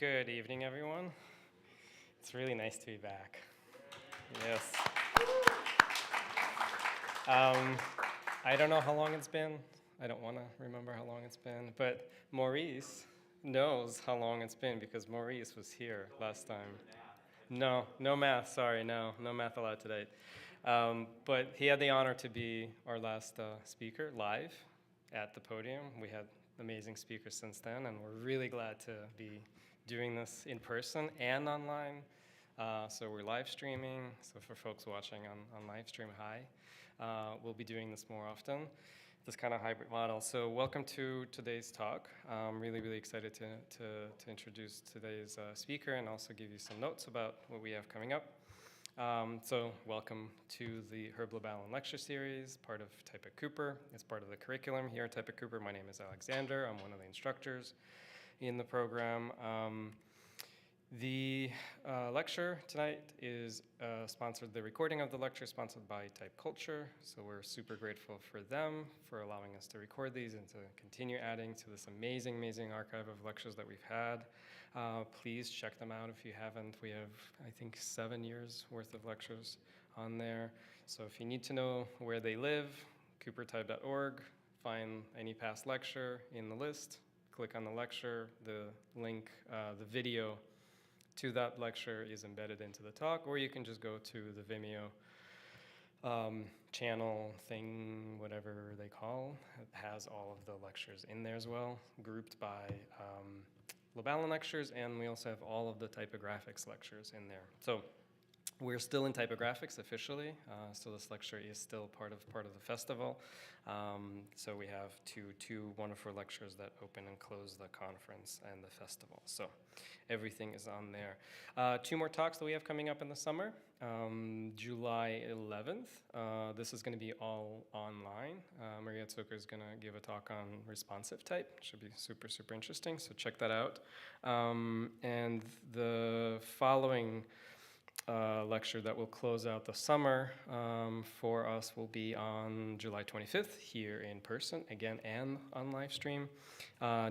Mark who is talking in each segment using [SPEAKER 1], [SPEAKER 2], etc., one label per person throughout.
[SPEAKER 1] Good evening, everyone. It's really nice to be back. Yes. I don't know how long it's been. I don't want to remember how long it's been, but Maurice knows how long it's been because Maurice was here last time. No math, sorry, no math allowed today. But he had the honor to be our last speaker live at the podium. We had amazing speakers since then, and we're really glad to be doing this in person and online. So we're live streaming, so for folks watching on live stream, hi. We'll be doing this more often, this kind of hybrid model. So welcome to today's talk. I'm really excited to introduce today's speaker and also give you some notes about what we have coming up. So welcome to the Herb Lubalin lecture series, part of TypeCulture. It's part of the curriculum here at TypeCulture. My name is Alexander. I'm one of the instructors in the program. The lecture tonight is sponsored, the recording of the lecture is sponsored by TypeCulture, so we're super grateful for them for allowing us to record these and to continue adding to this amazing archive of lectures that we've had. Please check them out if you haven't. We have, I think, 7 years worth of lectures on there. So if you need to know where they live, coopertype.org, find any past lecture in the list, click on the lecture, the link, the video to that lecture is embedded into the talk, or you can just go to the Vimeo channel thing, whatever they call. It has all of the lectures in there as well, grouped by Lubalin lectures, and we also have all of the typographics lectures in there. So we're still in typographics officially, so this lecture is still part of the festival. So we have two wonderful lectures that open and close the conference and the festival. So everything is on there. 2 more talks that we have coming up in the summer. July 11th, this is going to be all online. Maria Zucker is going to give a talk on responsive type. Should be super interesting, so check that out. And the following lecture that will close out the summer for us will be on July 25th here in person, again, and on live stream.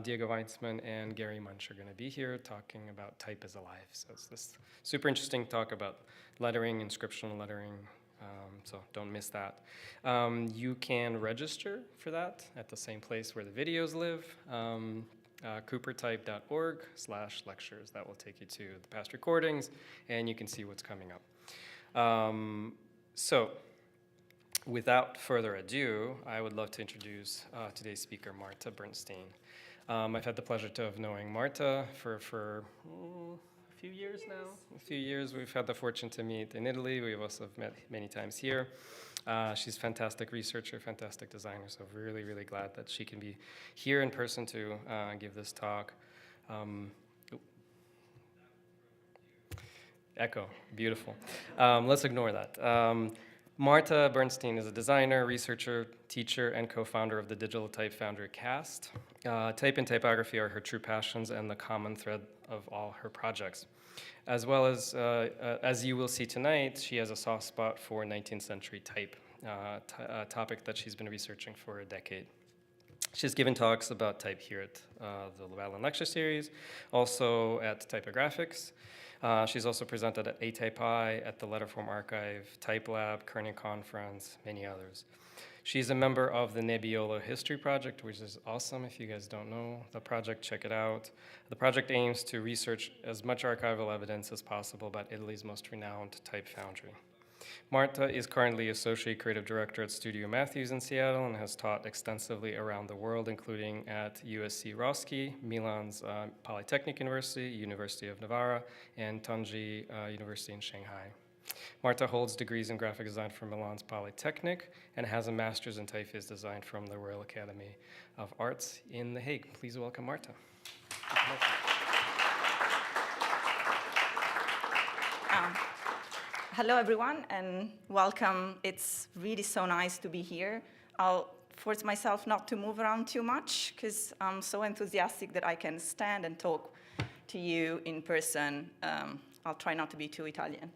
[SPEAKER 1] Diego Weitzman and Gary Munch are going to be here talking about type is alive. So it's this super interesting talk about lettering, inscriptional lettering, so don't miss that. You can register for that at the same place where the videos live. coopertype.org/lectures. That will take you to the past recordings, and you can see what's coming up. So, without further ado, I would love to introduce today's speaker, Marta Bernstein. I've had the pleasure of knowing Marta for a few years now. A few years. We've had the fortune to meet in Italy. We've also met many times here. She's a fantastic researcher, fantastic designer, so really glad that she can be here in person to give this talk. Echo, beautiful. Let's ignore that. Marta Bernstein is a designer, researcher, teacher, and co-founder of the digital type Foundry cast. Type and typography are her true passions and the common thread of all her projects. As well as you will see tonight, she has a soft spot for 19th century type, a topic that she's been researching for a decade. She's given talks about type here at the Lubalin lecture series, also at Typographics. She's also presented at ATypeI, at the Letterform Archive, Type Lab, Kearney Conference, many others. She's a member of the Nebialo History Project, which is awesome. If you guys don't know the project, check it out. The project aims to research as much archival evidence as possible about Italy's most renowned type foundry. Marta is currently Associate Creative Director at Studio Matthews in Seattle and has taught extensively around the world, including at USC Roski, Milan's Polytechnic University, University of Navarra, and Tongji University in Shanghai. Marta holds degrees in graphic design from Milan's Polytechnic and has a master's in typeface design from the Royal Academy of Arts in The Hague. Please welcome Marta.
[SPEAKER 2] Hello, everyone, and welcome. It's really so nice to be here. I'll force myself not to move around too much because I'm so enthusiastic that I can stand and talk to you in person. I'll try not to be too Italian.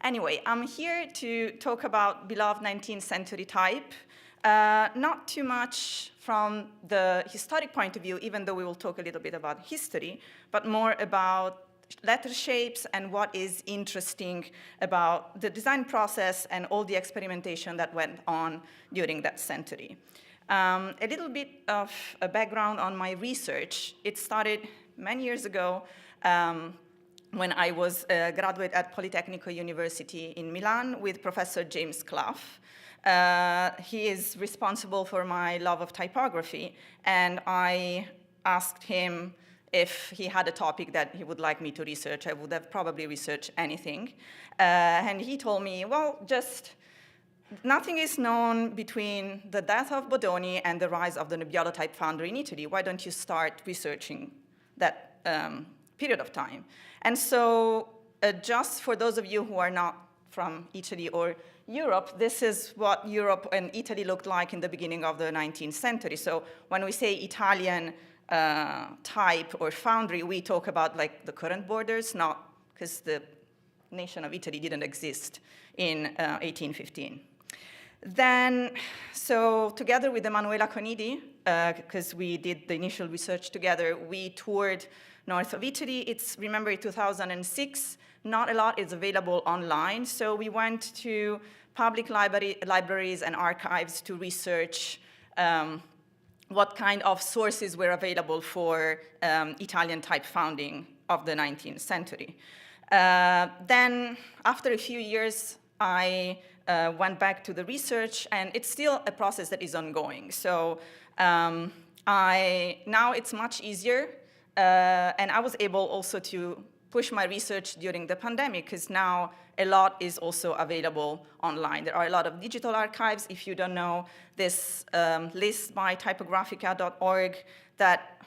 [SPEAKER 2] Anyway, I'm here to talk about beloved 19th century type, Not too much from the historic point of view, even though we will talk a little bit about history, but more about letter shapes and what is interesting about the design process and all the experimentation that went on during that century. A little bit of a background on my research. It started many years ago when I was a graduate at Politecnico University in Milan with Professor James Clough. He is responsible for my love of typography, and I asked him if he had a topic that he would like me to research. I would have probably researched anything. And he told me, well, just nothing is known between the death of Bodoni and the rise of the Nebialo type foundry in Italy. Why don't you start researching that period of time? And so just for those of you who are not from Italy or Europe, this is what Europe and Italy looked like in the beginning of the 19th century. So when we say Italian type or foundry, we talk about like the current borders, not because the nation of Italy didn't exist in 1815. Then, so together with Emanuela Conidi, because we did the initial research together, we toured north of Italy. It's, remember, 2006. Not a lot is available online, so we went to public libraries and archives to research what kind of sources were available for Italian type founding of the 19th century. Then, after a few years, I went back to the research, and it's still a process that is ongoing. So now it's much easier, and I was able also to push my research during the pandemic, because now a lot is also available online. There are a lot of digital archives. If you don't know, this list by typographica.org that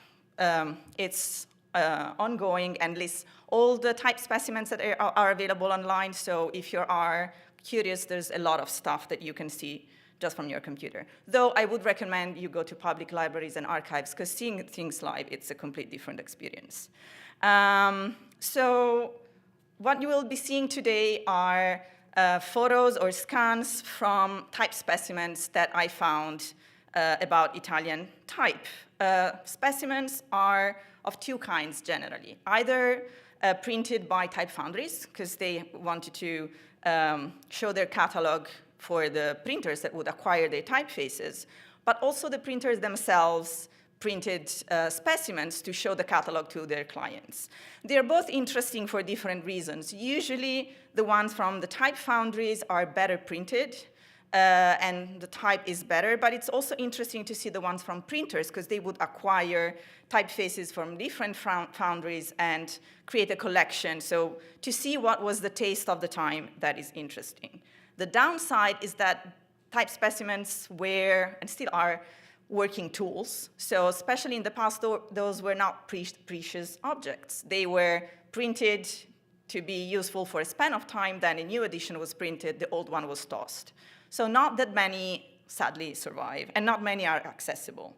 [SPEAKER 2] it's ongoing and lists all the type specimens that are available online. So if you are curious, there's a lot of stuff that you can see just from your computer. Though I would recommend you go to public libraries and archives, because seeing things live, it's a complete different experience. So what you will be seeing today are photos or scans from type specimens that I found about Italian type. Specimens are of two kinds generally. Either printed by type foundries, because they wanted to show their catalog for the printers that would acquire their typefaces, but also the printers themselves printed specimens to show the catalog to their clients. They're both interesting for different reasons. Usually, the ones from the type foundries are better printed, and the type is better, but it's also interesting to see the ones from printers, because they would acquire typefaces from different foundries and create a collection. So to see what was the taste of the time, that is interesting. The downside is that type specimens were, and still are, working tools. So especially in the past, those were not precious objects. They were printed to be useful for a span of time, then a new edition was printed, the old one was tossed. So not that many, sadly, survive, and not many are accessible.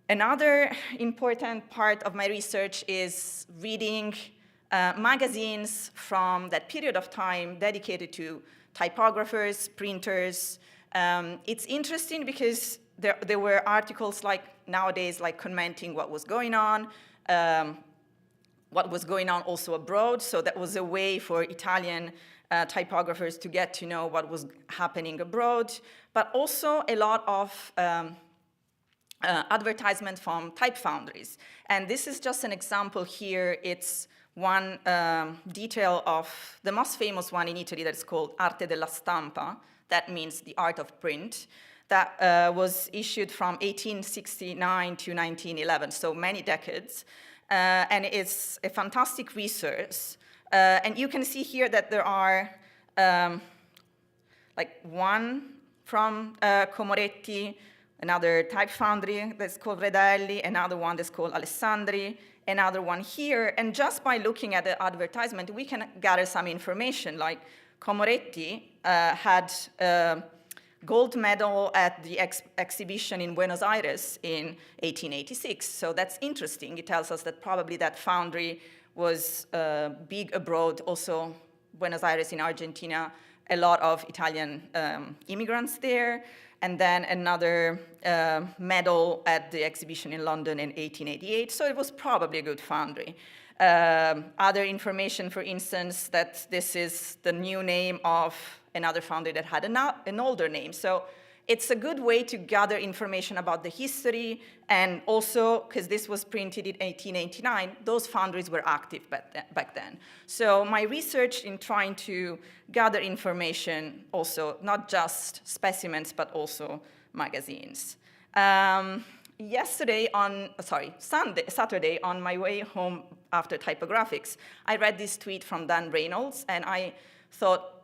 [SPEAKER 2] Another important part of my research is reading magazines from that period of time dedicated to typographers, printers. It's interesting because there were articles like nowadays, like commenting what was going on also abroad. So that was a way for Italian typographers to get to know what was happening abroad, but also a lot of advertisement from type foundries. And this is just an example here. It's one detail of the most famous one in Italy that's called Arte della Stampa. That means the art of print. That was issued from 1869 to 1911, so many decades. And it's a fantastic resource. And you can see here that there are like one from Comoretti, another type foundry that's called Redelli, another one that's called Alessandri, another one here. And just by looking at the advertisement, we can gather some information. Like Comoretti had a gold medal at the exhibition in Buenos Aires in 1886. So that's interesting. It tells us that probably that foundry was big abroad. Also, Buenos Aires in Argentina, a lot of Italian immigrants there. and then another medal at the exhibition in London in 1888, so it was probably a good foundry. Other information, for instance, that this is the new name of another foundry that had an older name. So it's a good way to gather information about the history, and also, because this was printed in 1889, those foundries were active back then. So my research in trying to gather information, also not just specimens, but also magazines. Saturday, on my way home after typographics, I read this tweet from Dan Reynolds, and I thought,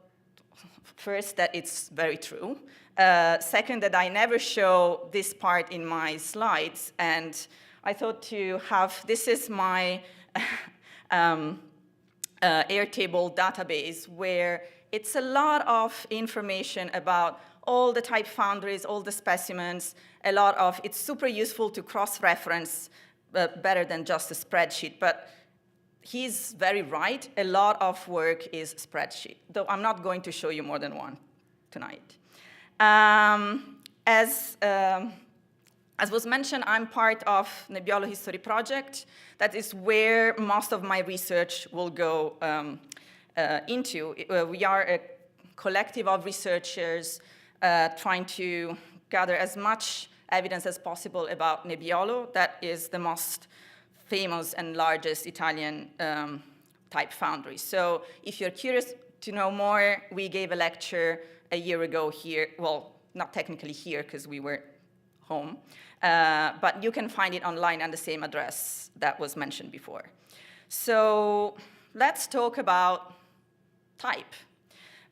[SPEAKER 2] first, that it's very true. Second, that I never show this part in my slides, and I thought to have, this is my Airtable database, where it's a lot of information about all the type foundries, all the specimens, it's super useful to cross-reference better than just a spreadsheet, but he's very right, a lot of work is spreadsheet, though I'm not going to show you more than one tonight. As was mentioned, I'm part of Nebialo History Project. That is where most of my research will go into. We are a collective of researchers trying to gather as much evidence as possible about Nebialo. That is the most famous and largest Italian type foundry. So if you're curious to know more, we gave a lecture a year ago here. Well, not technically here, because we were home. But you can find it online on the same address that was mentioned before. So let's talk about type.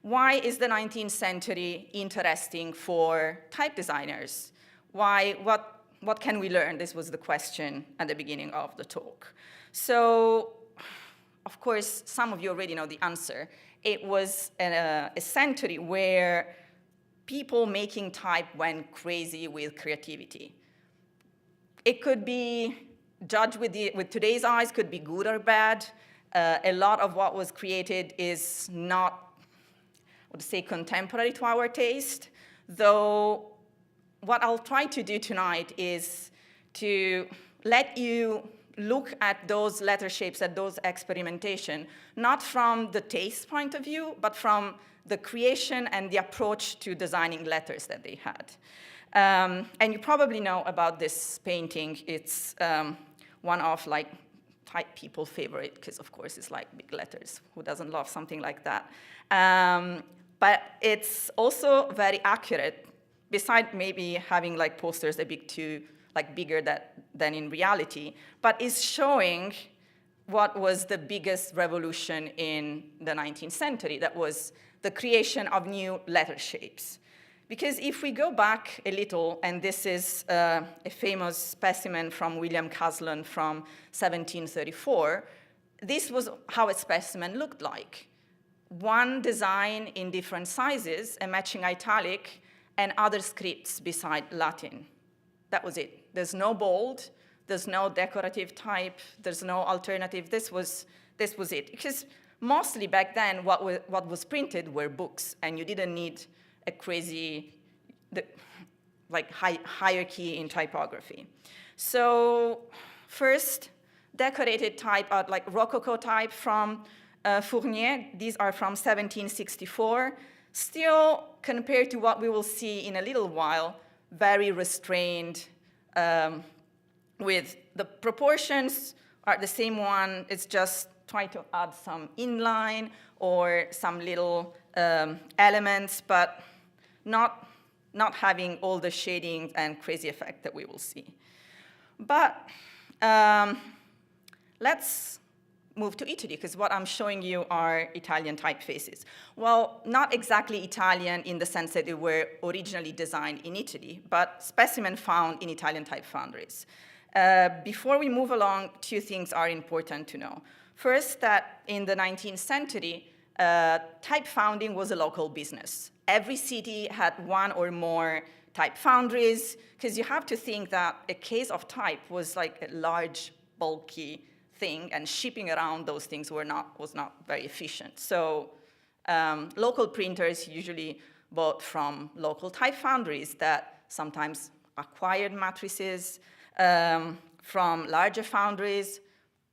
[SPEAKER 2] Why is the 19th century interesting for type designers? What can we learn? This was the question at the beginning of the talk. So, of course, some of you already know the answer. It was a century where people making type went crazy with creativity. It could be judged with today's eyes, could be good or bad. A lot of what was created is not, I would say, contemporary to our taste, though what I'll try to do tonight is to let you look at those letter shapes, at those experimentation, not from the taste point of view, but from the creation and the approach to designing letters that they had. And you probably know about this painting. It's one of type people favorite, because of course it's like big letters. Who doesn't love something like that? But it's also very accurate, besides maybe having posters a bit too bigger than in reality, but is showing what was the biggest revolution in the 19th century. That was the creation of new letter shapes. Because if we go back a little, and this is a famous specimen from William Caslon from 1734, this was how a specimen looked like. One design in different sizes, a matching italic, and other scripts beside Latin. That was it. There's no bold, there's no decorative type, there's no alternative. This was it. Because mostly back then, what was printed were books, and you didn't need a crazy hierarchy in typography. So first, decorated type are Rococo type from Fournier. These are from 1764. Still, compared to what we will see in a little while, very restrained, with the proportions are the same one. It's just trying to add some inline or some little elements, but not having all the shading and crazy effect that we will see. But let's move to Italy, because what I'm showing you are Italian typefaces. Well, not exactly Italian in the sense that they were originally designed in Italy, but specimens found in Italian type foundries. Before we move along, two things are important to know. First, that in the 19th century, type founding was a local business. Every city had one or more type foundries, because you have to think that a case of type was like a large, bulky thing, and shipping around those things was not very efficient. So local printers usually both from local type foundries that sometimes acquired matrices from larger foundries,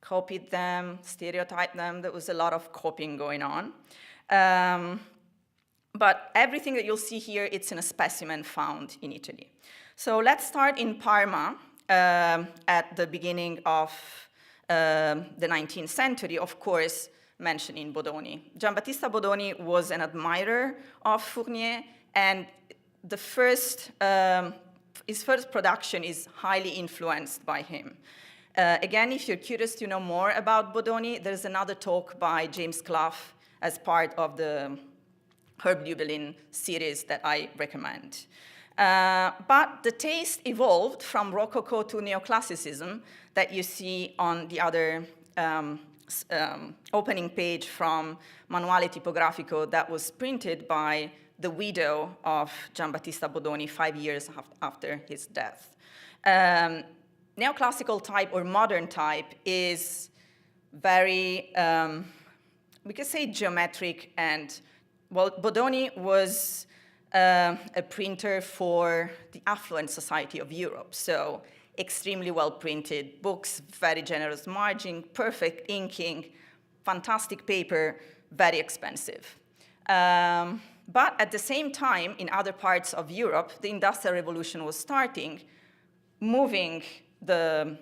[SPEAKER 2] copied them, stereotyped them. There was a lot of copying going on. But everything that you'll see here, it's in a specimen found in Italy. So let's start in Parma at the beginning of the 19th century, of course, mentioning Bodoni. Giambattista Bodoni was an admirer of Fournier, and his first production is highly influenced by him. Again, if you're curious to know more about Bodoni, there's another talk by James Clough as part of the Herb Lubalin series that I recommend. But the taste evolved from Rococo to Neoclassicism that you see on the other opening page from Manuale Tipografico that was printed by the widow of Giambattista Bodoni 5 years after his death. Neoclassical type or modern type is very, we could say geometric, and well, Bodoni was a printer for the affluent society of Europe, so extremely well printed books, very generous margin, perfect inking, fantastic paper, very expensive. But at the same time, in other parts of Europe, the Industrial Revolution was starting, moving the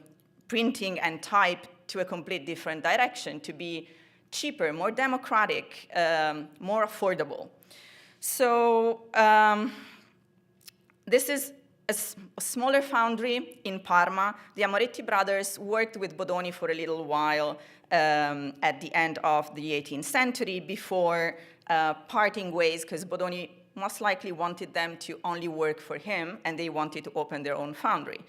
[SPEAKER 2] printing and type to a complete different direction, to be cheaper, more democratic, more affordable. So this is a smaller foundry in Parma. The Amoretti brothers worked with Bodoni for a little while at the end of the 18th century before parting ways, because Bodoni most likely wanted them to only work for him, and they wanted to open their own foundry.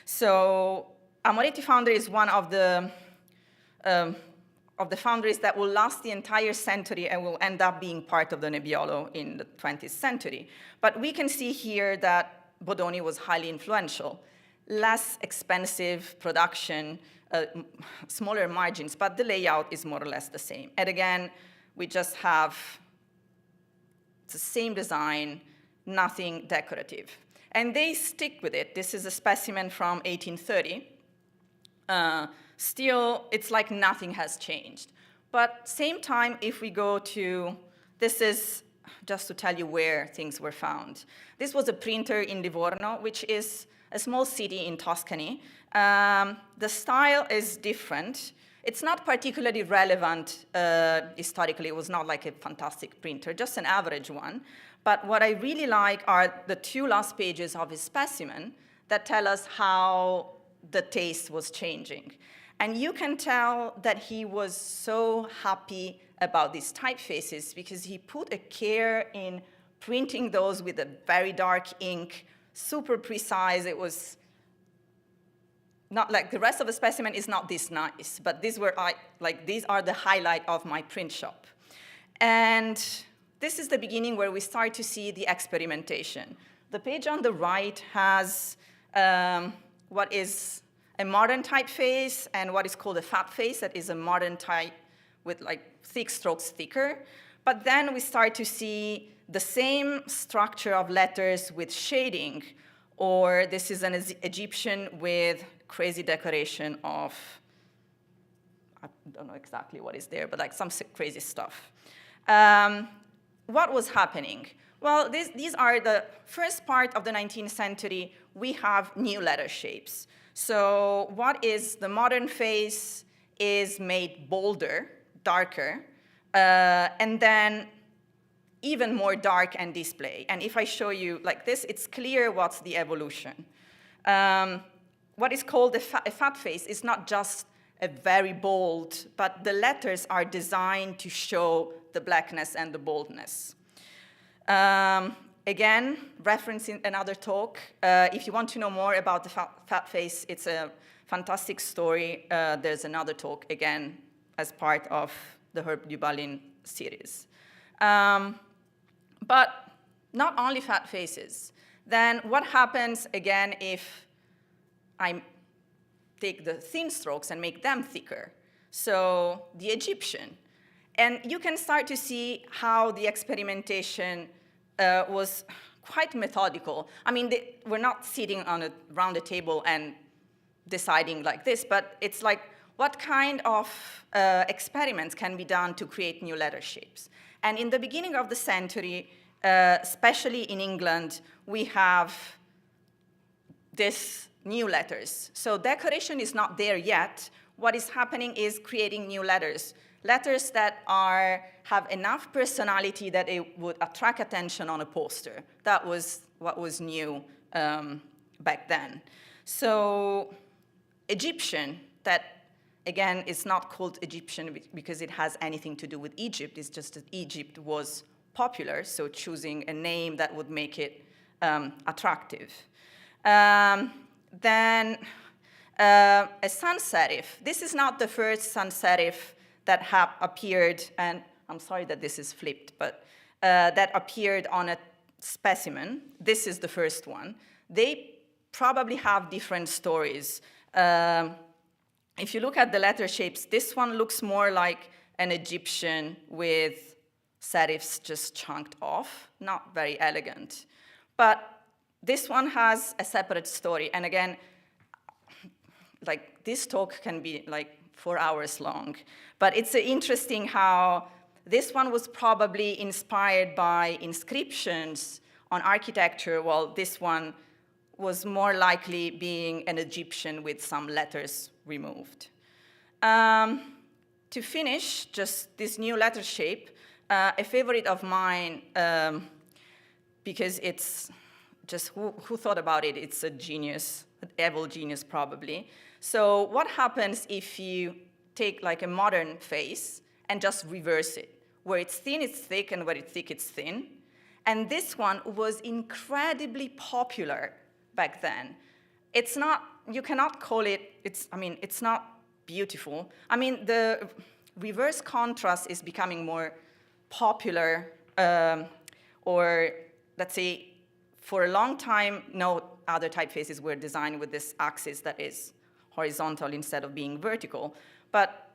[SPEAKER 2] So Amoretti Foundry is one of the foundries that will last the entire century and will end up being part of the Nebialo in the 20th century. But we can see here that Bodoni was highly influential. Less expensive production, smaller margins, but the layout is more or less the same. And again, we just have the same design, nothing decorative. And they stick with it. This is a specimen from 1830. Still, it's like nothing has changed. But same time, if we go to, this is just to tell you where things were found. This was a printer in Livorno, which is a small city in Tuscany. The style is different. It's not particularly relevant historically. It was not like a fantastic printer, just an average one. But what I really like are the two last pages of his specimen that tell us how the taste was changing. And you can tell that he was so happy about these typefaces because he put a care in printing those with a very dark ink, super precise. It was not like the rest of the specimen is not this nice, but these are the highlight of my print shop. And this is the beginning where we start to see the experimentation. The page on the right has what is a modern typeface and what is called a fat face, that is a modern type with like thick strokes thicker. But then we start to see the same structure of letters with shading, or this is an Egyptian with crazy decoration of, I don't know exactly what is there, but like some crazy stuff. What was happening? Well, these are the first part of the 19th century. We have new letter shapes. So what is the modern face is made bolder, darker, and then even more dark and display. And if I show you like this, it's clear what's the evolution. What is called a fat face is not just a very bold, but the letters are designed to show the blackness and the boldness. Again, referencing another talk, if you want to know more about the fat face, it's a fantastic story. There's another talk, again, as part of the Herb Lubalin series. But not only fat faces. Then what happens, again, if I take the thin strokes and make them thicker? So the Egyptian. And you can start to see how the experimentation was quite methodical. I mean, we're not sitting around a table and deciding like this, but it's like, what kind of experiments can be done to create new letter shapes? And in the beginning of the century, especially in England, we have these new letters. So decoration is not there yet. What is happening is creating new letters. Letters that have enough personality that it would attract attention on a poster. That was what was new back then. So Egyptian, that again is not called Egyptian because it has anything to do with Egypt. It's just that Egypt was popular, so choosing a name that would make it attractive. Then a sans serif. This is not the first sans serif that appeared, and I'm sorry that this is flipped, but that appeared on a specimen. This is the first one. They probably have different stories. If you look at the letter shapes, this one looks more like an Egyptian with serifs just chunked off, not very elegant. But this one has a separate story, and again, like this talk can be like 4 hours long. But it's interesting how this one was probably inspired by inscriptions on architecture, while this one was more likely being an Egyptian with some letters removed. To finish, just this new letter shape, a favorite of mine, because it's just, who thought about it? It's a genius, an evil genius probably. So what happens if you take like a modern face and just reverse it? Where it's thin, it's thick, and where it's thick, it's thin. And this one was incredibly popular back then. It's not, you cannot call it, it's not beautiful. I mean, the reverse contrast is becoming more popular, or let's say, for a long time, no other typefaces were designed with this axis that is horizontal instead of being vertical. But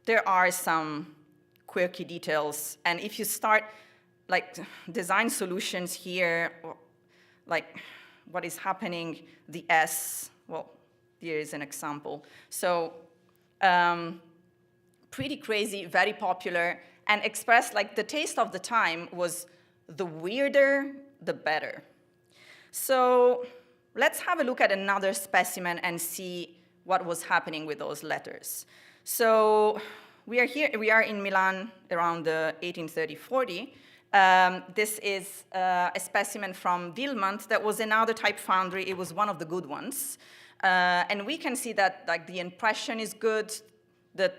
[SPEAKER 2] there are some quirky details. And if you start like design solutions here, like what is happening, the S, well, here is an example. So pretty crazy, very popular, and expressed like the taste of the time was the weirder, the better. So let's have a look at another specimen and see what was happening with those letters. So we are in Milan around the 1830-40. This is a specimen from Wilmont that was another type foundry. It was one of the good ones. And we can see that like the impression is good. The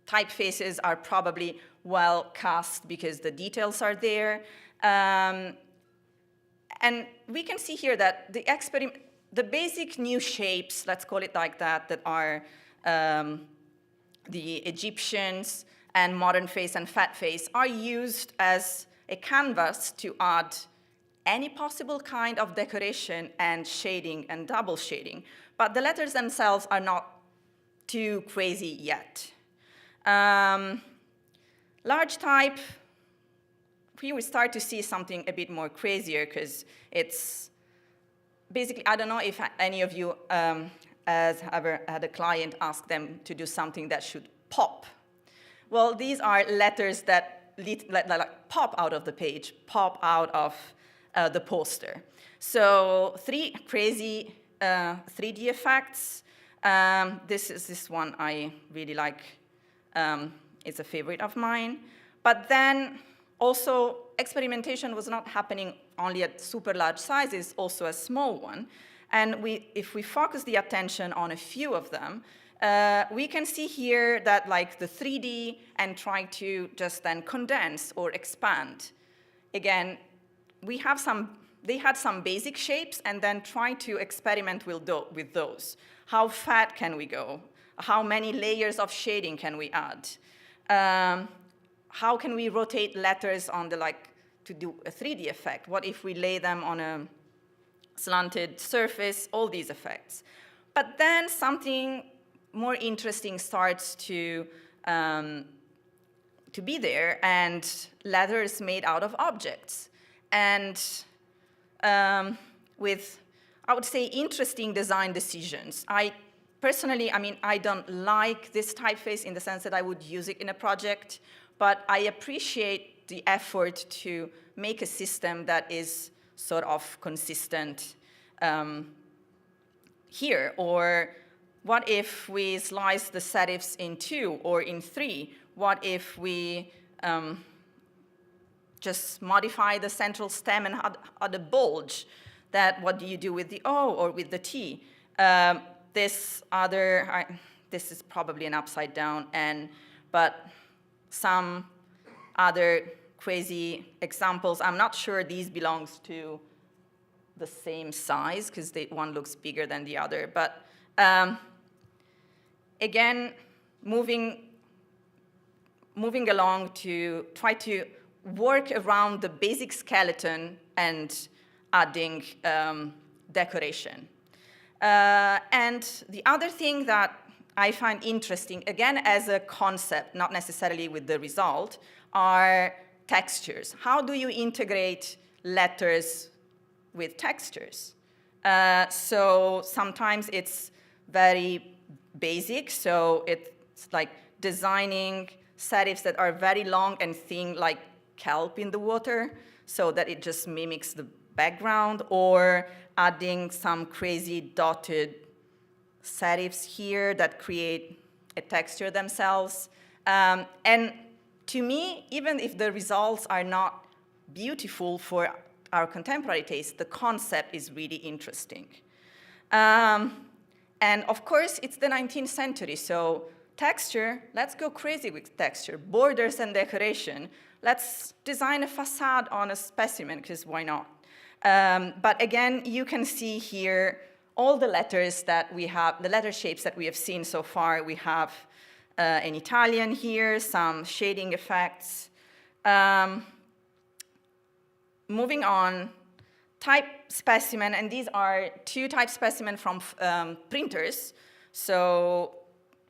[SPEAKER 2] typefaces are probably well cast because the details are there. And we can see here that the basic new shapes, let's call it like that, that are the Egyptians and modern face and fat face are used as a canvas to add any possible kind of decoration and shading and double shading. But the letters themselves are not too crazy yet. Large type, here we start to see something a bit more crazier because it's basically, I don't know if any of you has ever had a client ask them to do something that should pop. Well, these are letters that pop out of the page, pop out of the poster. So 3 crazy 3D effects. This one I really like. It's a favorite of mine. But then also experimentation was not happening only at super large sizes, also a small one. And if we focus the attention on a few of them, we can see here that like the 3D and try to just then condense or expand. Again, they had some basic shapes and then try to experiment with those. How fat can we go? How many layers of shading can we add? How can we rotate letters on to do a 3D effect? What if we lay them on a slanted surface? All these effects. But then something more interesting starts to be there, and letters made out of objects. and with, I would say, interesting design decisions. Personally, I don't like this typeface in the sense that I would use it in a project, but I appreciate the effort to make a system that is sort of consistent here. Or what if we slice the serifs in 2 or in 3? What if we just modify the central stem and add a bulge? What do you do with the O or with the T? This is probably an upside down N, but some other crazy examples. I'm not sure these belongs to the same size because one looks bigger than the other. But again, moving along to try to work around the basic skeleton and adding decoration. And the other thing that I find interesting, again, as a concept, not necessarily with the result, are textures. How do you integrate letters with textures? So sometimes it's very basic, so it's like designing serifs that are very long and thin, like kelp in the water, so that it just mimics the background, or adding some crazy dotted serifs here that create a texture themselves. And to me, even if the results are not beautiful for our contemporary taste, the concept is really interesting. And of course, it's the 19th century, so texture, let's go crazy with texture. Borders and decoration, let's design a facade on a specimen, because why not? But again, you can see here all the letters that we have, the letter shapes that we have seen so far. We have an Italian here, some shading effects. Moving on, type specimen, and these are 2 type specimen from printers. So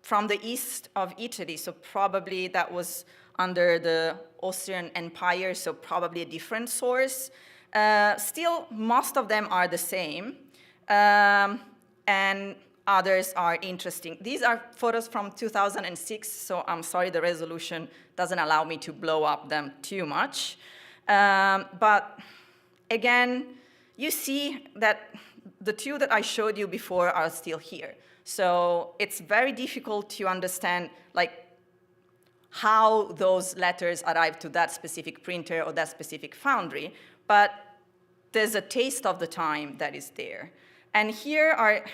[SPEAKER 2] from the east of Italy, so probably that was under the Austrian Empire, so probably a different source. Still, most of them are the same, and others are interesting. These are photos from 2006, so I'm sorry the resolution doesn't allow me to blow up them too much. But again, you see that the 2 that I showed you before are still here. So it's very difficult to understand, like, how those letters arrive to that specific printer or that specific foundry, but there's a taste of the time that is there. And here are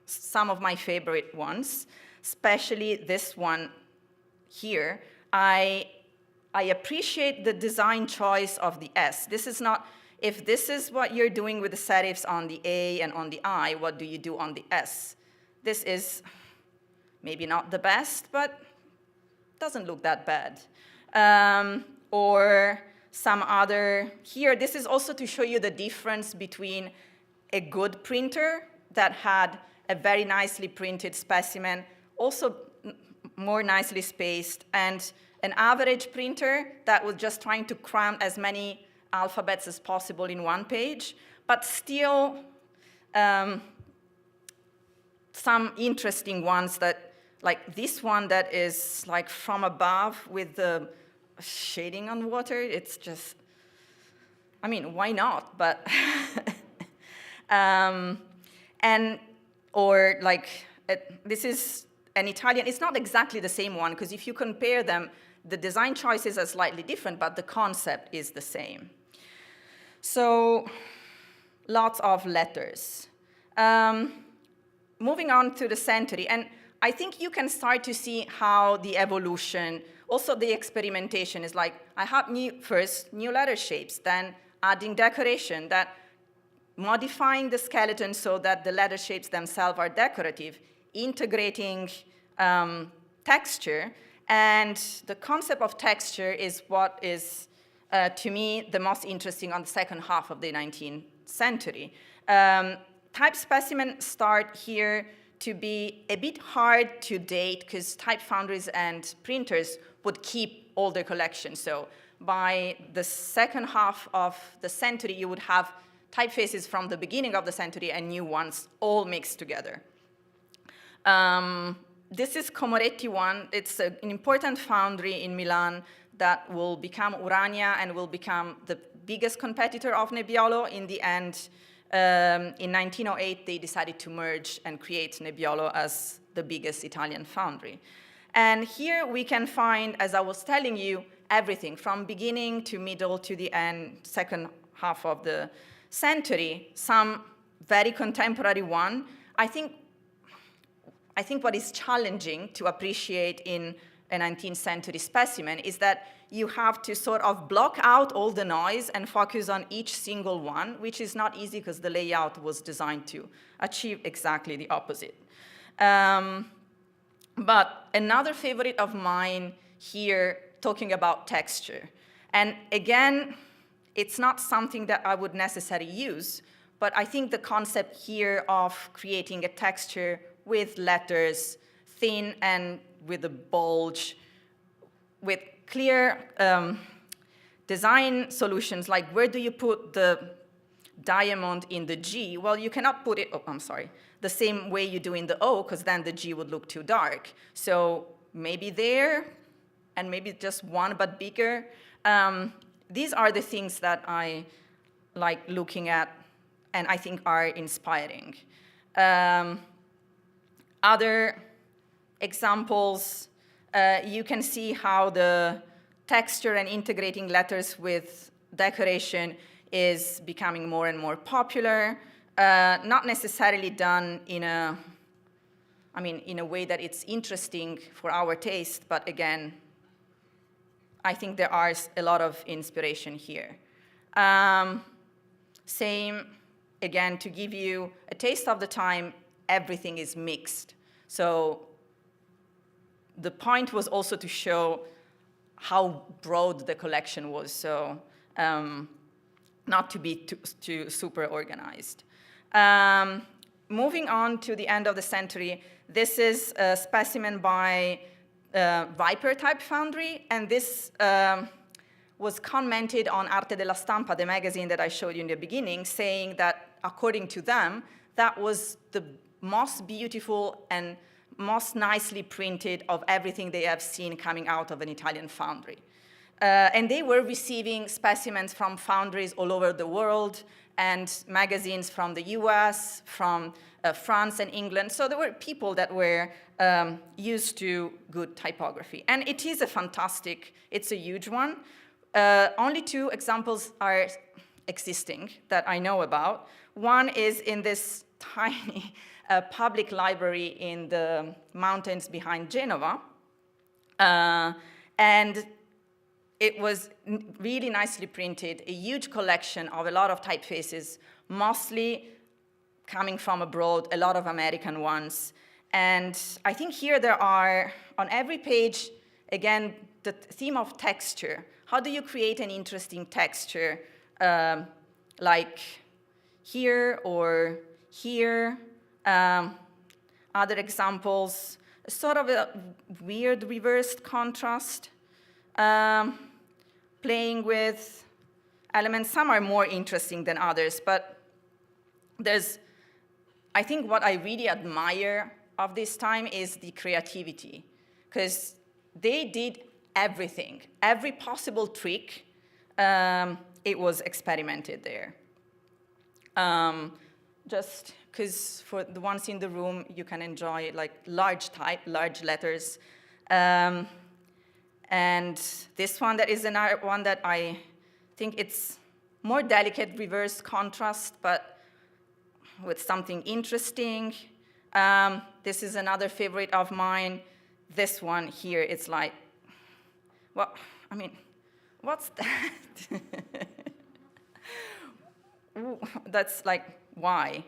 [SPEAKER 2] some of my favorite ones, especially this one here. I appreciate the design choice of the S. This is not, if this is what you're doing with the serifs on the A and on the I, what do you do on the S? This is maybe not the best, but doesn't look that bad. Or some other, here, this is also to show you the difference between a good printer that had a very nicely printed specimen, also more nicely spaced, and an average printer that was just trying to cram as many alphabets as possible in one page, but still some interesting ones that, like this one that is like from above with the shading on water. It's just, I mean, why not? But, or like, this is an Italian, it's not exactly the same one, because if you compare them, the design choices are slightly different, but the concept is the same. So, lots of letters. Moving on to the century, and I think you can start to see how the evolution, also the experimentation is like, I have first new letter shapes, then adding decoration, that modifying the skeleton so that the letter shapes themselves are decorative, integrating texture, and the concept of texture is what is, to me, the most interesting on the second half of the 19th century. Type specimens start here to be a bit hard to date because type foundries and printers would keep older collection. So by the second half of the century, you would have typefaces from the beginning of the century and new ones all mixed together. This is Comoretti one. It's an important foundry in Milan that will become Urania and will become the biggest competitor of Nebialo. In the end, in 1908, they decided to merge and create Nebialo as the biggest Italian foundry. And here we can find, as I was telling you, everything from beginning to middle to the end, second half of the century, some very contemporary one. I think what is challenging to appreciate in a 19th century specimen is that you have to sort of block out all the noise and focus on each single one, which is not easy because the layout was designed to achieve exactly the opposite. But another favorite of mine here, talking about texture. And again, it's not something that I would necessarily use, but I think the concept here of creating a texture with letters, thin and with a bulge, with clear design solutions, like where do you put the diamond in the G? Well, you cannot put it, the same way you do in the O, because then the G would look too dark. So maybe there, and maybe just one but bigger. These are the things that I like looking at and I think are inspiring. Other examples, you can see how the texture and integrating letters with decoration is becoming more and more popular. Not necessarily done in a way that it's interesting for our taste, but again, I think there are a lot of inspiration here. Same, again, to give you a taste of the time, everything is mixed. So the point was also to show how broad the collection was, so not to be too super organized. Moving on to the end of the century, this is a specimen by Viper Type Foundry, and this was commented on Arte della Stampa, the magazine that I showed you in the beginning, saying that, according to them, that was the most beautiful and most nicely printed of everything they have seen coming out of an Italian foundry. And they were receiving specimens from foundries all over the world and magazines from the US, from France and England. So there were people that were used to good typography. And it is a fantastic, it's a huge one. Only two examples are existing that I know about. One is in this tiny public library in the mountains behind Genova. And it was really nicely printed, a huge collection of a lot of typefaces, mostly coming from abroad, a lot of American ones. And I think here there are, on every page, again, the theme of texture. How do you create an interesting texture, like here or here? Other examples, sort of a weird reversed contrast, playing with elements. Some are more interesting than others, but I think what I really admire of this time is the creativity, because they did everything, every possible trick, it was experimented there. Just because for the ones in the room, you can enjoy like large type, large letters. And this one, that is another one that I think it's more delicate reverse contrast, but with something interesting. This is another favorite of mine. This one here, it's like, well, I mean, what's that? That's like, why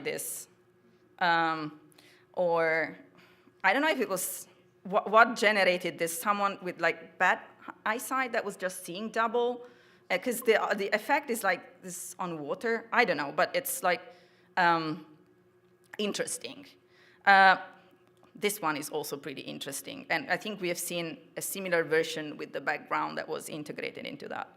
[SPEAKER 2] this? Or I don't know if it was, what generated this? Someone with like bad eyesight that was just seeing double? Because the effect is like this on water. I don't know, but it's like interesting. this one is also pretty interesting. And I think we have seen a similar version with the background that was integrated into that.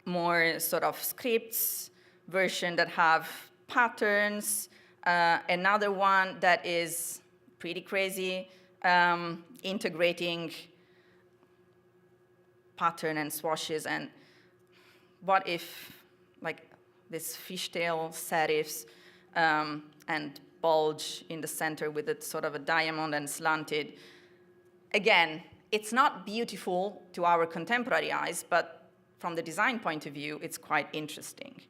[SPEAKER 2] More sort of scripts version that have patterns. Another one that is pretty crazy, integrating pattern and swashes. And what if, like, this fishtail serifs and bulge in the center with a sort of a diamond and slanted. Again, it's not beautiful to our contemporary eyes, but from the design point of view, it's quite interesting.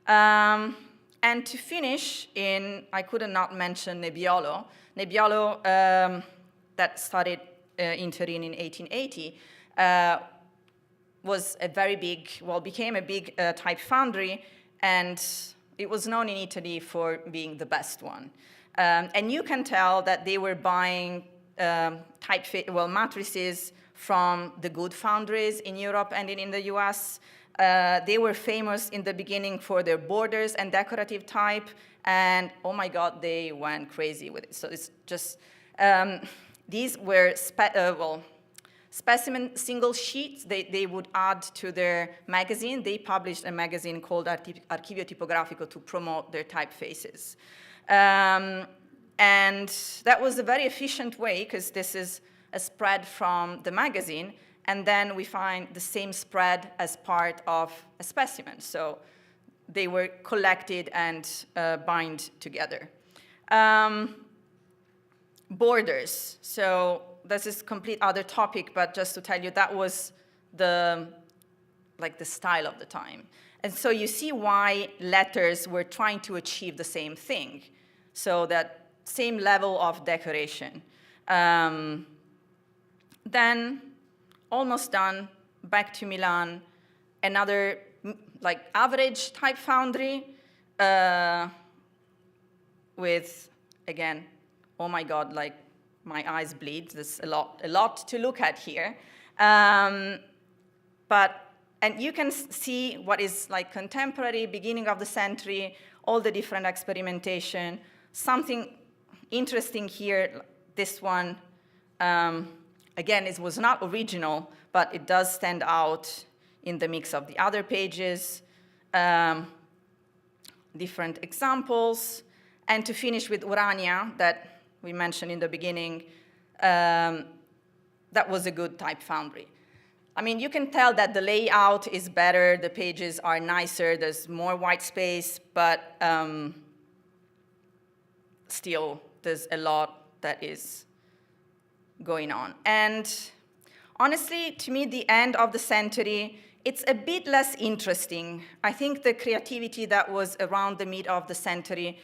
[SPEAKER 2] And to finish, I could not mention Nebialo. Nebialo, that started in Turin in 1880, was a very big, became a big type foundry, and it was known in Italy for being the best one. And you can tell that they were buying matrices from the good foundries in Europe and in the US. They were famous in the beginning for their borders and decorative type, and oh my God, they went crazy with it. So it's just, these were specimen single sheets they would add to their magazine. They published a magazine called Archivio Tipografico to promote their typefaces. And that was a very efficient way, because this is a spread from the magazine, and then we find the same spread as part of a specimen. So they were collected and bind together. Borders. So this is a complete other topic, but just to tell you, that was the style of the time. And so you see why letters were trying to achieve the same thing. So that same level of decoration. Then, almost done, back to Milan, another average type foundry with, again, oh my God, my eyes bleed. There's a lot to look at here. And you can see what is contemporary, beginning of the century, all the different experimentation. Something interesting here, this one, again, it was not original, but it does stand out in the mix of the other pages. Different examples. And to finish with Urania, that we mentioned in the beginning, that was a good type foundry. I mean, you can tell that the layout is better, the pages are nicer, there's more white space, but still, there's a lot that is going on. And honestly, to me, the end of the century, it's a bit less interesting. I think the creativity that was around the mid of the century,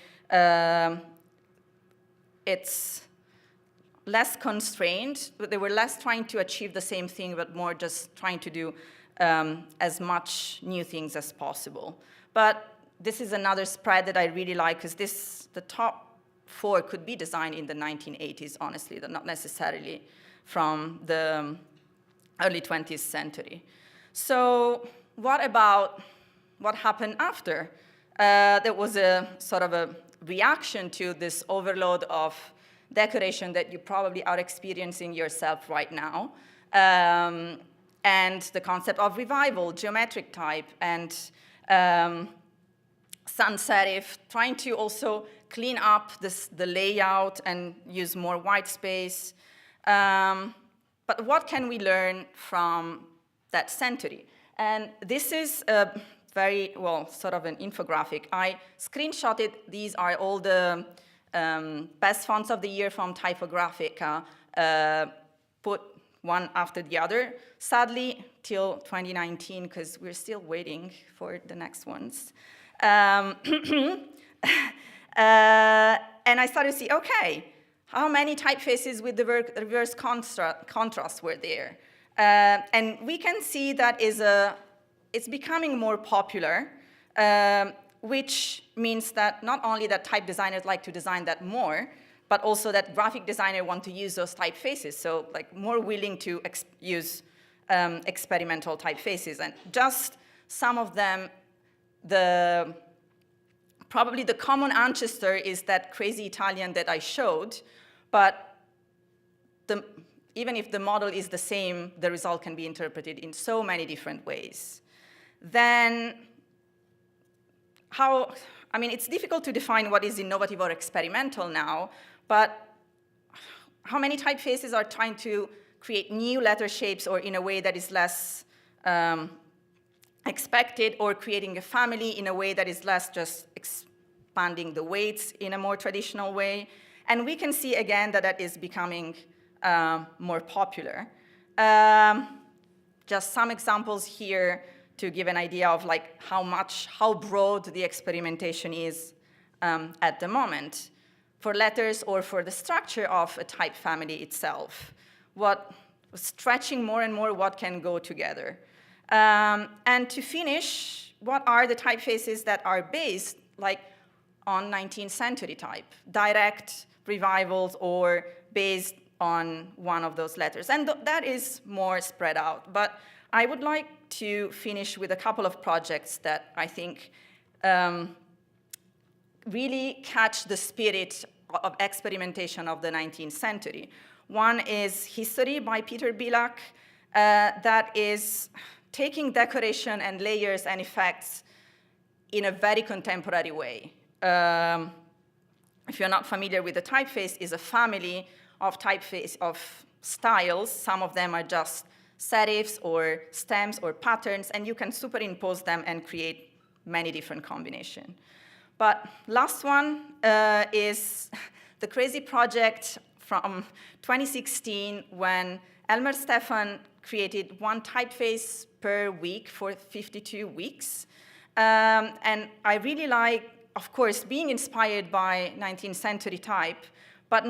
[SPEAKER 2] it's less constrained, but they were less trying to achieve the same thing, but more just trying to do as much new things as possible. But this is another spread that I really like, because the top 4 could be designed in the 1980s, honestly, they're not necessarily from the early 20th century. So what about what happened after? There was a sort of a reaction to this overload of decoration that you probably are experiencing yourself right now, and the concept of revival, geometric type, and sans serif, trying to also clean up the layout and use more white space. But what can we learn from that century? And this is a very, sort of an infographic. I screenshotted, these are all the best fonts of the year from Typographica, put one after the other. Sadly, till 2019, because we're still waiting for the next ones. And I started to see, okay, how many typefaces with the reverse contrast were there? And we can see that it's becoming more popular, which means that not only that type designers like to design that more, but also that graphic designers want to use those typefaces, so more willing to use experimental typefaces. And just some of them, the probably the common ancestor is that crazy Italian that I showed, but even if the model is the same, the result can be interpreted in so many different ways. Then it's difficult to define what is innovative or experimental now, but how many typefaces are trying to create new letter shapes or in a way that is less expected, or creating a family in a way that is less just expanding the weights in a more traditional way? And we can see again that that is becoming more popular. Just some examples here to give an idea of like how broad the experimentation is at the moment for letters or for the structure of a type family itself. Stretching more and more what can go together. And to finish, what are the typefaces that are based on 19th century type, direct revivals or based on one of those letters? And that is more spread out. But I would like to finish with a couple of projects that I think really catch the spirit of experimentation of the 19th century. One is History by Peter Bilak, that is taking decoration and layers and effects in a very contemporary way. If you're not familiar with the typeface, is a family of typeface of styles. Some of them are just serifs or stems or patterns, and you can superimpose them and create many different combinations. But last one is the crazy project from 2016 when Elmer Stefan created one typeface per week for 52 weeks. And I really like, of course, being inspired by 19th century type, but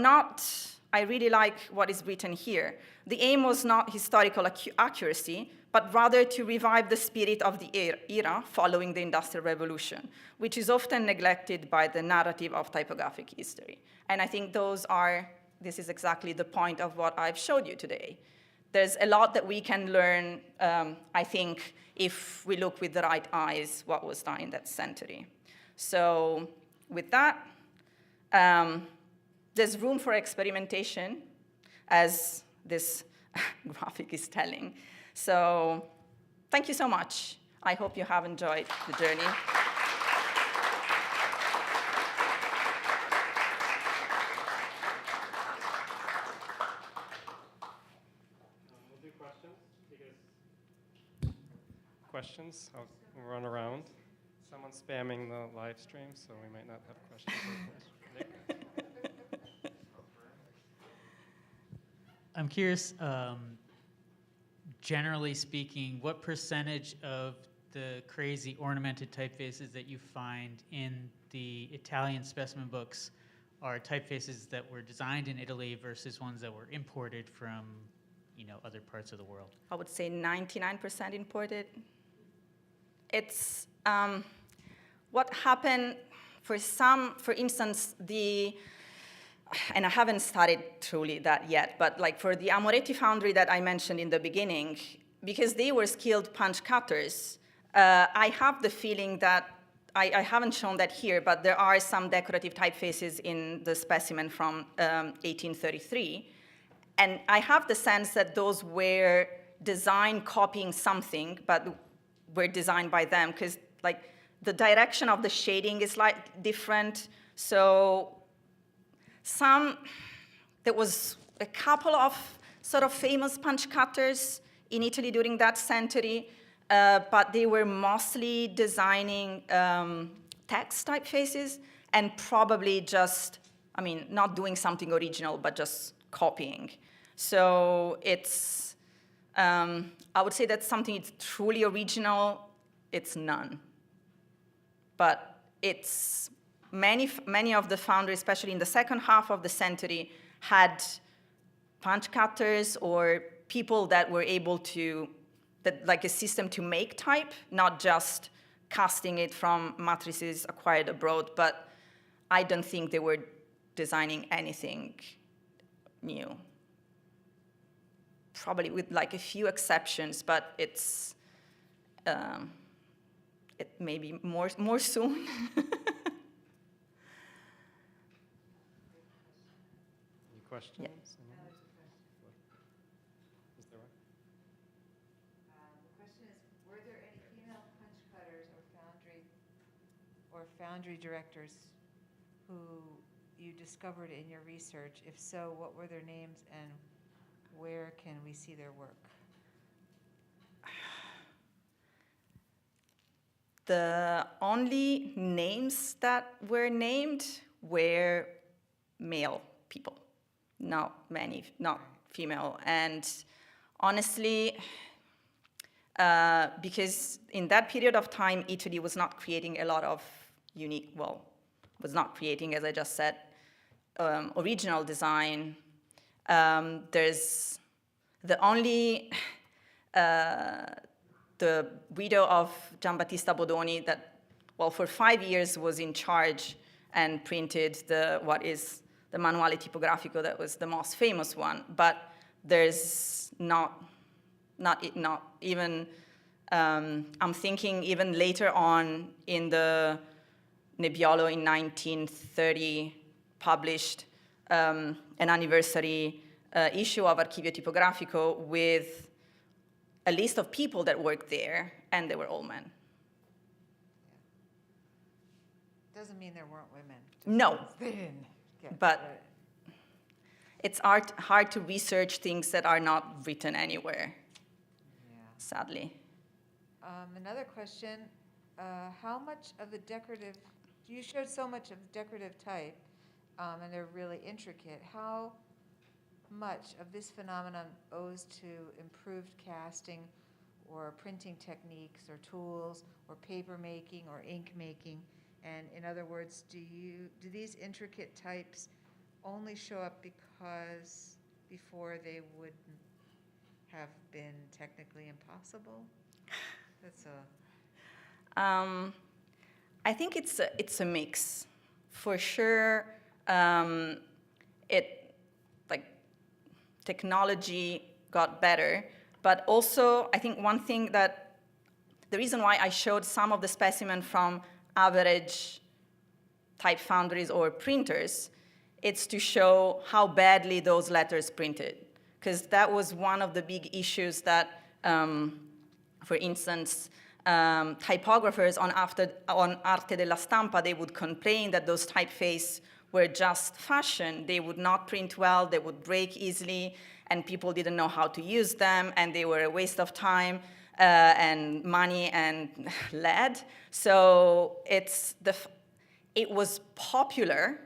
[SPEAKER 2] I really like what is written here. The aim was not historical accuracy, but rather to revive the spirit of the era following the Industrial Revolution, which is often neglected by the narrative of typographic history. And I think this is exactly the point of what I've showed you today. There's a lot that we can learn, I think, if we look with the right eyes what was done in that century. So with that, there's room for experimentation, as this graphic is telling. So thank you so much. I hope you have enjoyed the journey.
[SPEAKER 1] We'll do questions. I'll run around. Someone's spamming the live stream, so we might not have questions.
[SPEAKER 3] I'm curious, generally speaking, what percentage of the crazy ornamented typefaces that you find in the Italian specimen books are typefaces that were designed in Italy versus ones that were imported from, other parts of the world?
[SPEAKER 2] I would say 99% imported. It's what happened for instance, and I haven't studied truly that yet, but for the Amoretti Foundry that I mentioned in the beginning, because they were skilled punch cutters, I have the feeling that, I haven't shown that here, but there are some decorative typefaces in the specimen from 1833. And I have the sense that those were designed copying something, but were designed by them, because the direction of the shading is different. So there was a couple of sort of famous punch cutters in Italy during that century, but they were mostly designing text typefaces and probably just, not doing something original, but just copying. So it's, I would say that something is truly original, it's none. But it's many of the foundries, especially in the second half of the century, had punch cutters or people that were able to, a system to make type, not just casting it from matrices acquired abroad, but I don't think they were designing anything new. Probably with a few exceptions, but it's, it may be more soon.
[SPEAKER 1] questions?
[SPEAKER 4] Is there one?
[SPEAKER 5] The question is, were there any female punch cutters or foundry directors who you discovered in your research? If so, what were their names and where can we see their work?
[SPEAKER 2] The only names that were named were male people, not female. And honestly, because in that period of time, Italy was not creating a lot of was not creating, as I just said, original design. There's the only the widow of Giambattista Bodoni that, well, for 5 years was in charge and printed what is the Manuale Tipografico, that was the most famous one. But there's not even, I'm thinking even later on in the Nebialo in 1930 published an anniversary issue of Archivio Tipografico with a list of people that worked there, and they were all men.
[SPEAKER 5] Doesn't mean there weren't women.
[SPEAKER 2] No,
[SPEAKER 5] They didn't get
[SPEAKER 2] but
[SPEAKER 5] credit.
[SPEAKER 2] it's hard to research things that are not written anywhere,
[SPEAKER 5] Yeah.
[SPEAKER 2] sadly.
[SPEAKER 5] Another question, how much of the decorative, you showed so much of decorative type, and they're really intricate. How much of this phenomenon owes to improved casting or printing techniques or tools or paper making or ink making? And in other words, do these intricate types only show up because before they wouldn't have been technically impossible? That's a...
[SPEAKER 2] I think it's a mix. For sure, technology got better, but also I think one thing that, the reason why I showed some of the specimen from average type foundries or printers, it's to show how badly those letters printed. Because that was one of the big issues that, for instance, typographers on Arte della Stampa, they would complain that those typefaces were just fashion. They would not print well, they would break easily, and people didn't know how to use them, and they were a waste of time and money and lead. So it was popular,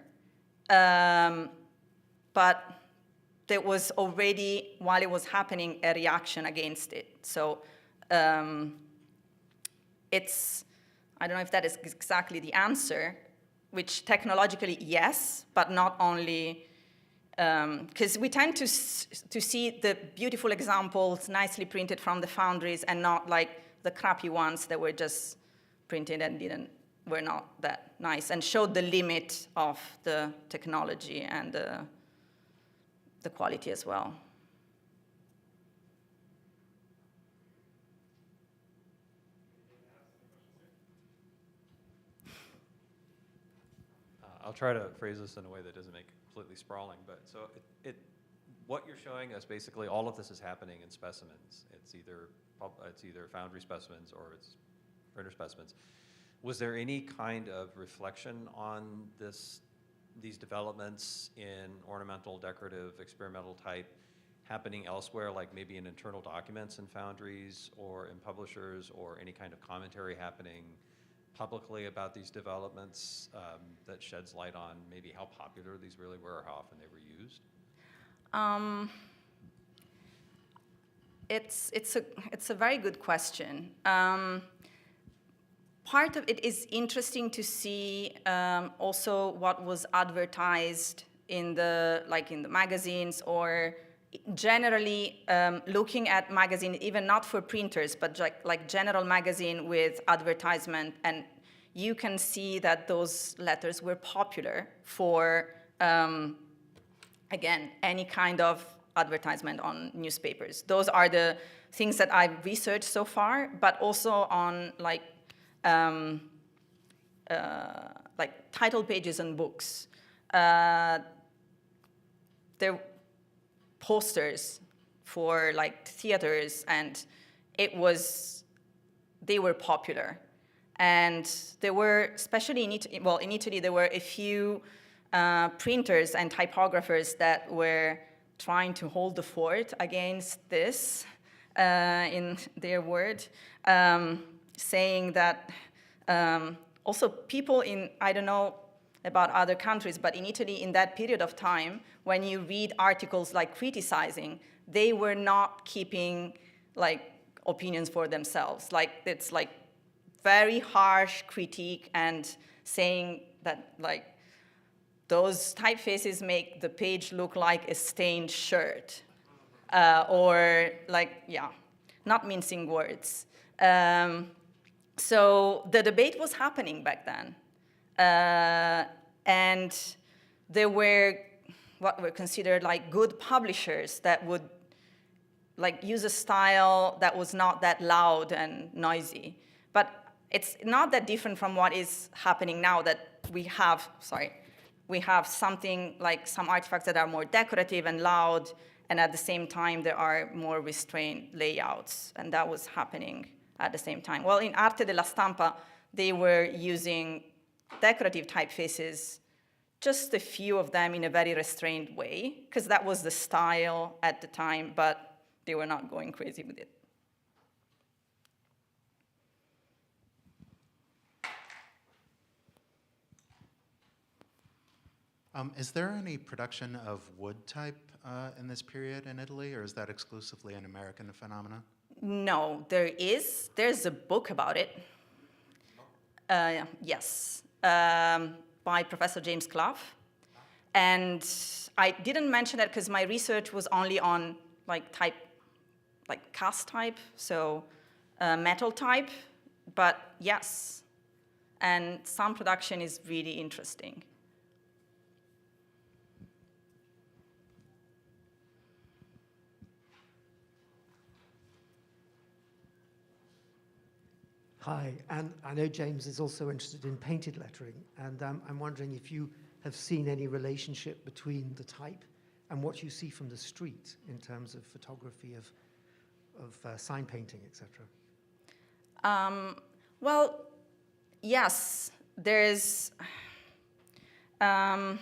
[SPEAKER 2] but there was already, while it was happening, a reaction against it. So I don't know if that is exactly the answer, which technologically, yes, but not only, because we tend to see the beautiful examples nicely printed from the foundries and not like the crappy ones that were just printed and were not that nice, and showed the limit of the technology and the quality as well.
[SPEAKER 4] I'll try to phrase this in a way that doesn't make it completely sprawling, but so what you're showing us, basically all of this is happening in specimens. It's either foundry specimens or it's printer specimens. Was there any kind of reflection on these developments in ornamental, decorative, experimental type happening elsewhere, like maybe in internal documents in foundries or in publishers, or any kind of commentary happening publicly about these developments that sheds light on maybe how popular these really were or how often they were used?
[SPEAKER 2] It's a very good question. Part of it is interesting to see also what was advertised in the magazines, or generally looking at magazine, even not for printers, but like general magazine with advertisement, and you can see that those letters were popular for, again, any kind of advertisement on newspapers. Those are the things that I've researched so far, but also on like title pages and books. there posters for like theaters, and they were popular. And there were, especially in Italy, there were a few printers and typographers that were trying to hold the fort against this, in their word, saying that also people in, I don't know about other countries, but in Italy in that period of time, when you read articles like criticizing, they were not keeping like opinions for themselves. Like it's like very harsh critique and saying that like those typefaces make the page look like a stained shirt, or like, yeah, not mincing words. So the debate was happening back then. And there were what were considered like good publishers that would like use a style that was not that loud and noisy. But it's not that different from what is happening now, that we have something like some artifacts that are more decorative and loud, and at the same time there are more restrained layouts, and that was happening at the same time. Well, in Arte della Stampa, they were using decorative typefaces, just a few of them in a very restrained way, because that was the style at the time, but they were not going crazy with it.
[SPEAKER 6] Is there any production of wood type in this period in Italy, or is that exclusively an American phenomenon?
[SPEAKER 2] No, there's a book about it. Yes, by Professor James Clough. And I didn't mention that because my research was only on like cast type, so metal type, but yes. And some production is really interesting.
[SPEAKER 7] Hi, and I know James is also interested in painted lettering, and I'm wondering if you have seen any relationship between the type and what you see from the street in terms of photography of sign painting, etc.
[SPEAKER 2] Well, yes, there are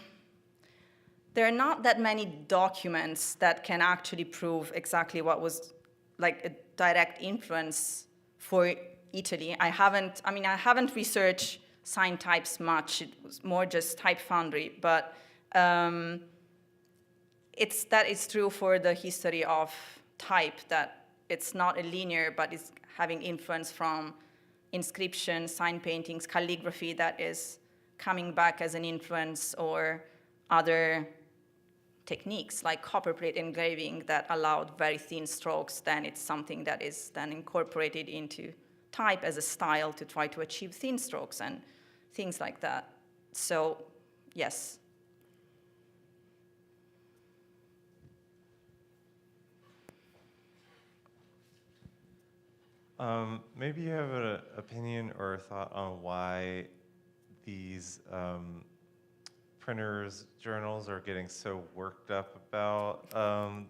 [SPEAKER 2] not that many documents that can actually prove exactly what was like a direct influence for Italy. I haven't researched sign types much. It was more just type Foundry, but that is true for the history of type, that it's not a linear, but it's having influence from inscription, sign paintings, calligraphy that is coming back as an influence, or other techniques like copperplate engraving that allowed very thin strokes. Then it's something that is then incorporated into type as a style to try to achieve thin strokes and things like that. So, yes.
[SPEAKER 8] Maybe you have an opinion or a thought on why these printers' journals are getting so worked up about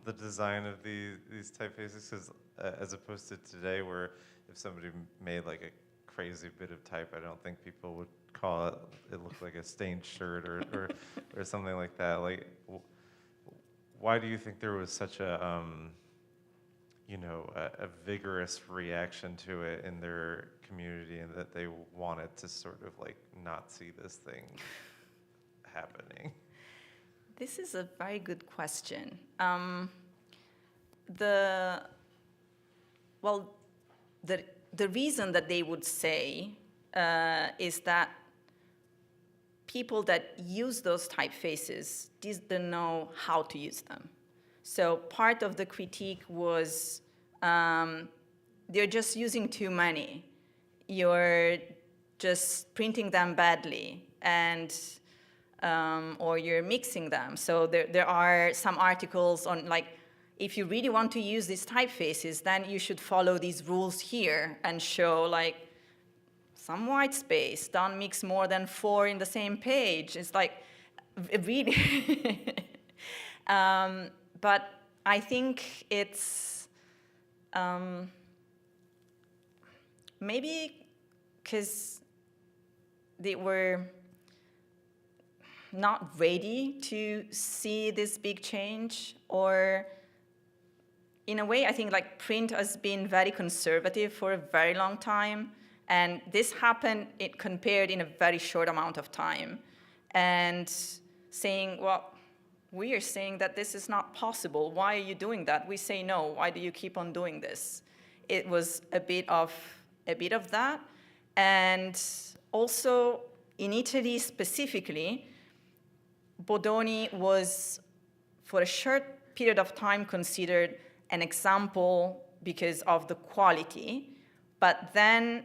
[SPEAKER 8] the design of these typefaces, because as opposed to today, where if somebody made like a crazy bit of type, I don't think people would call it looked like a stained shirt or something like that. Like, why do you think there was such a vigorous reaction to it in their community, and that they wanted to sort of like not see this thing happening?
[SPEAKER 2] This is a very good question. The reason that they would say is that people that use those typefaces didn't know how to use them. So part of the critique was they're just using too many. You're just printing them badly, and or you're mixing them. So there are some articles on like, if you really want to use these typefaces, then you should follow these rules here and show like some white space, don't mix more than 4 in the same page. It's like really, But I think it's maybe because they were not ready to see this big change, or in a way, I think like print has been very conservative for a very long time, and this happened compared in a very short amount of time. And saying, well, we are saying that this is not possible. Why are you doing that? We say no. Why do you keep on doing this? It was a bit of that. And also in Italy specifically, Bodoni was, for a short period of time, considered an example because of the quality, but then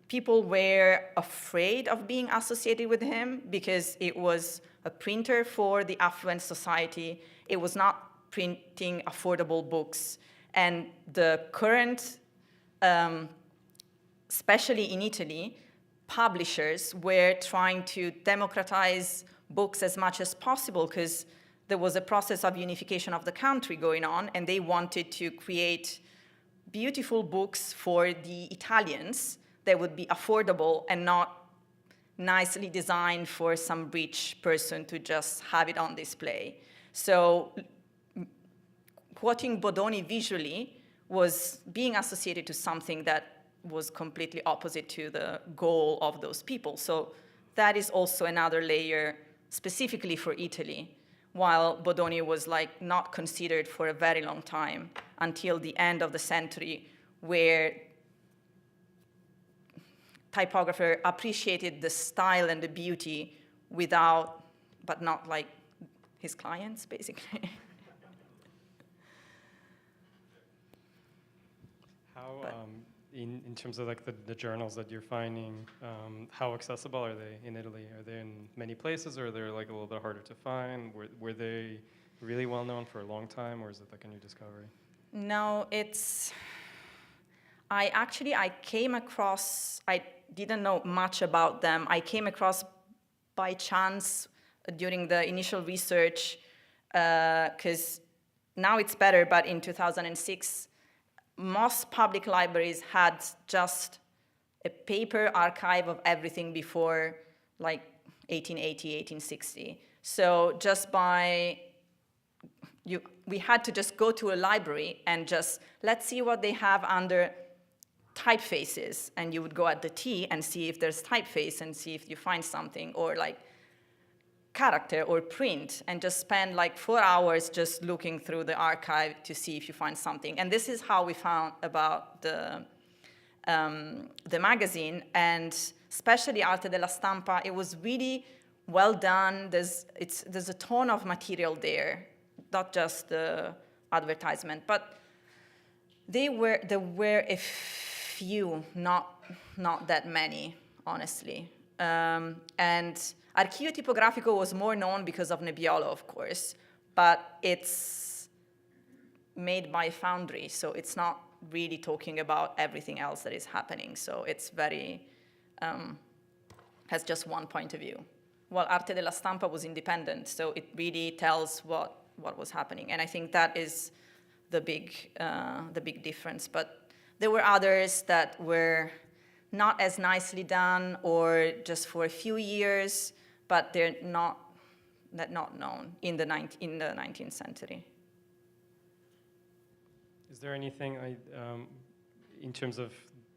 [SPEAKER 2] people were afraid of being associated with him because it was a printer for the affluent society. It was not printing affordable books. And the current, especially in Italy, publishers were trying to democratize books as much as possible because there was a process of unification of the country going on, and they wanted to create beautiful books for the Italians that would be affordable and not nicely designed for some rich person to just have it on display. So quoting Bodoni visually was being associated to something that was completely opposite to the goal of those people. So that is also another layer specifically for Italy, while Bodoni was like not considered for a very long time until the end of the century, where typographer appreciated the style and the beauty without, but not like his clients, basically.
[SPEAKER 1] How, in terms of like the journals that you're finding, how accessible are they in Italy? Are they in many places, or are they like a little bit harder to find? Were they really well known for a long time, or is it like a new discovery?
[SPEAKER 2] No, it's, I came across, I didn't know much about them. I came across by chance during the initial research, because now it's better, but in 2006, most public libraries had just a paper archive of everything before like 1880, 1860. So just we had to just go to a library and just, let's see what they have under typefaces. And you would go at the T and see if there's typeface and see if you find something, or like character or print, and just spend like 4 hours just looking through the archive to see if you find something. And this is how we found about the magazine, and especially Arte della Stampa. It was really well done. There's a ton of material there, not just the advertisement, but there were a few, not that many, honestly. And Archivio Tipografico was more known because of Nebialo, of course, but it's made by Foundry, so it's not really talking about everything else that is happening. So it's very, has just one point of view. While Arte della Stampa was independent, so it really tells what was happening. And I think that is the big difference. But there were others that were not as nicely done, or just for a few years, but they're not known in the 19th century.
[SPEAKER 1] Is there anything in terms of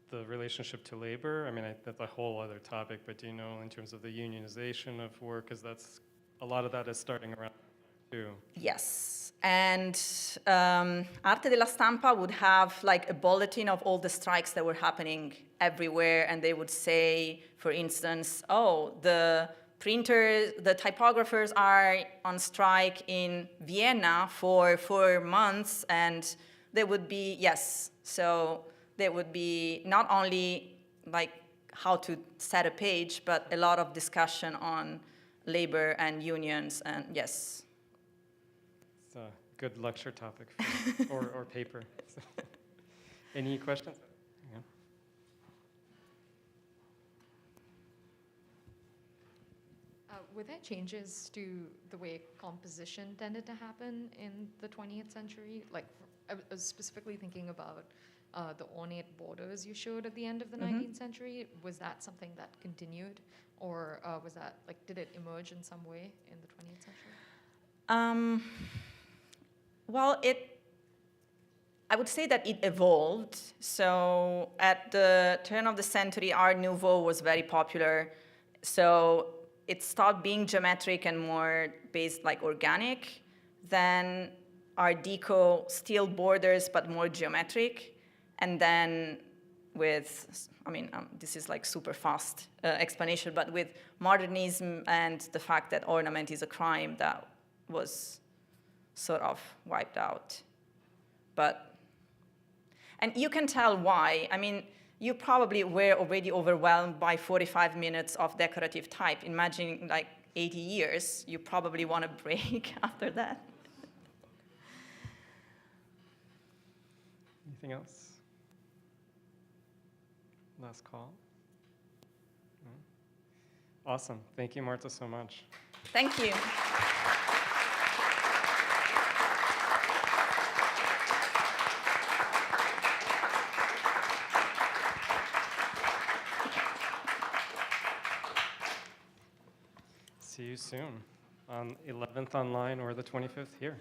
[SPEAKER 1] the relationship to labor? I mean, that's a whole other topic, but do you know in terms of the unionization of work, because that's a lot of that is starting around too.
[SPEAKER 2] Yes, and Arte della Stampa would have like a bulletin of all the strikes that were happening everywhere, and they would say, for instance, oh, the printers, the typographers are on strike in Vienna for 4 months, and there would be, yes, so there would be not only like how to set a page, but a lot of discussion on labor and unions, and yes.
[SPEAKER 1] It's a good lecture topic or paper. Any questions? Yeah.
[SPEAKER 9] were there changes to the way composition tended to happen in the 20th century? Like, I was specifically thinking about the ornate borders you showed at the end of the 19th century. Was that something that continued, or was that, like, did it emerge in some way in the 20th century?
[SPEAKER 2] Well, I would say that it evolved. So at the turn of the century, Art Nouveau was very popular. So it stopped being geometric and more based like organic. Then Art Deco, still borders, but more geometric. And then with, this is like super fast explanation, but with modernism and the fact that ornament is a crime, that was sort of wiped out. And you can tell why. I mean, you probably were already overwhelmed by 45 minutes of decorative type. Imagine like 80 years, you probably want a break after that.
[SPEAKER 1] Anything else? Last call? No? Awesome. Thank you, Marta, so much.
[SPEAKER 2] Thank you.
[SPEAKER 1] See you soon on 11th online or the 25th here.